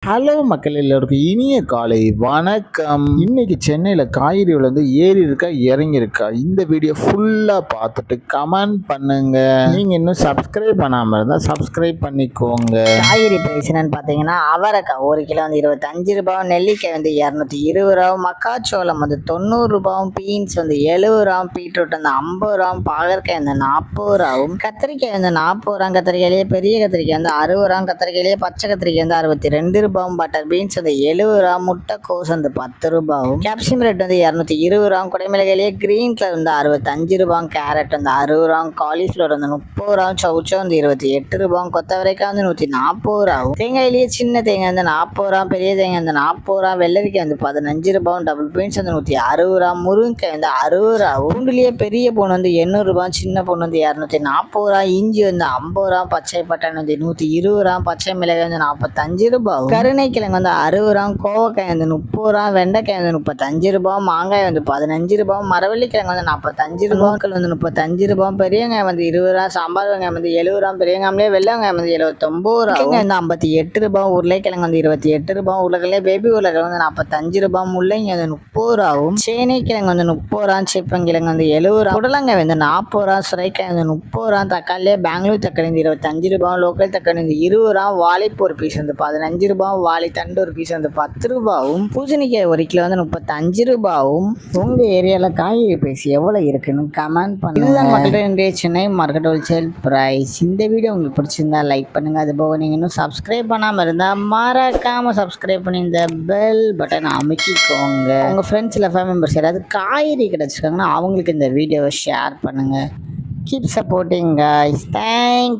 Hello மக்கள் எல்லோருக்கும் இனிய காலை வணக்கம். இன்னைக்கு சென்னையில் காய்கறி விலை ஏறி இருக்கா இறங்கி இருக்கா, இந்த வீடியோ ஃபுல்லாக பார்த்துட்டு கமெண்ட் பண்ணுங்க. நீங்கள் இன்னும் சப்ஸ்கிரைப் பண்ணாமல் இருந்தால் சப்ஸ்கிரைப் பண்ணிக்கோங்க. காய்கறி பிரைஸ் என்னன்னு பார்த்தீங்கன்னா, அவரைக்காய் 1 கிலோ 25 ரூபாய், நெல்லிக்காய் 220 ரூபா, மக்காச்சோளம் 90 ரூபாயும், பீன்ஸ் 70 ரூபா, பீட்ரூட் 50 ரூபா, பாகற்காய் 40 ரூபாவும், கத்திரிக்காய் 40 ரூபா, கத்திரிக்காயிலேயே பெரிய கத்திரிக்காய் 60 ரூபா, கத்திரிக்காயிலேயே பச்சை கத்திரிக்காய் 62 ரூபாயும், பட்டர் பீன்ஸ் 70 ரூபா, முட்டைக்கோஸ் 10 ரூபாயும், கேப்சியம் ரேட் 220 ரூபா, குடைமிளகாயிலேயே கிரீன் கலர் 65 ரூபா, கேரட் 60 ரூபா, காலிஃப்ளவர் 30 ரூபா, சவுச்சோ 28 ரூபா, கொத்தவரைக்காய் 140 ரூபாவும், தேங்காயிலேயே சின்ன தேங்காய் 40 ரூபா, பெரிய தேங்காய் 40 ரூபா, வெள்ளரிக்காய் 15 ரூபாயும், டபுள் பீன்ஸ் 160 ரூபா, முருங்கைக்காய் 60 ரூபாவும், பூண்டுலேயே பெரிய பூண்டு 800 ரூபா, சின்ன பூண்டு 240 ரூபா, இஞ்சி 50 ரூபா, பச்சை பட்டாணி 120 ரூபா, பச்சை மிளகாய் 45 ரூபாவும், கருணைக்கிழங்கு 60 ரூபா, கோவக்காய் 30 ரூபா, வெண்டைக்காய் 35 ரூபா, மாங்காய் 15 ரூபா, மரவள்ளிக்கிழங்கு 45 ரூபா, 35 ரூபா, பெரிய வெங்காயம் 20 ரூபா, சாம்பார் வெங்காயம் 70 ரூபா, பெரிய வெங்காயம்லேயே வெள்ளை வெங்காயம் 79 ரூபா, 58 ரூபா, உருளைக்கிழங்கு 28 ரூபா, உருளைக்கிழங்கு பேபி உருளைக்கிழங்கு 45 ரூபா, முள்ளங்கி 30 ரூபாவும், சேனைக்கிழங்கு 30 ரூபா, சிப்பங்கிழங்கு 70 ரூபா, புடலங்காய் 40 ரூபா, சுரைக்காய் 30 ரூபா, தக்காளியே பெங்களூர் தக்காளி 25 ரூபா, லோக்கல் தக்காளி 20 ரூபா, வாழைப்பூ ஒரு பீஸ் 15 ரூபா, வாழைத்தண்டு ஒரு பீஸ் 10 ரூபாவும், பூசணிக்காய் 1 கிலோ 35 ரூபாவும். உங்க ஏரியால காய்கறி பிரைஸ் எவ்வளவு இருக்குன்னு கமெண்ட் பண்ணுங்க. இதுதான் மக்கள்கிட்ட இன்றைய சென்னை மார்க்கெட் ஹோல்சேல் பிரைஸ். இந்த வீடியோ உங்களுக்கு பிடிச்சிருந்தா லைக் பண்ணுங்க. அது போக நீங்க இன்னும் சப்ஸ்கிரைப் பண்ணாம இருந்தா மறக்காம சப்ஸ்கிரைப் பண்ணி இந்த பெல் பட்டன் அமைக்கிக்கோங்க. உங்க ஃப்ரெண்ட்ஸ் இல்லை ஃபேமிலி மெம்பர்ஸ் யாராவது காய்கறி கிடைச்சிருக்காங்கன்னா அவங்களுக்கு இந்த வீடியோவை ஷேர் பண்ணுங்க. Keep supporting guys. Thank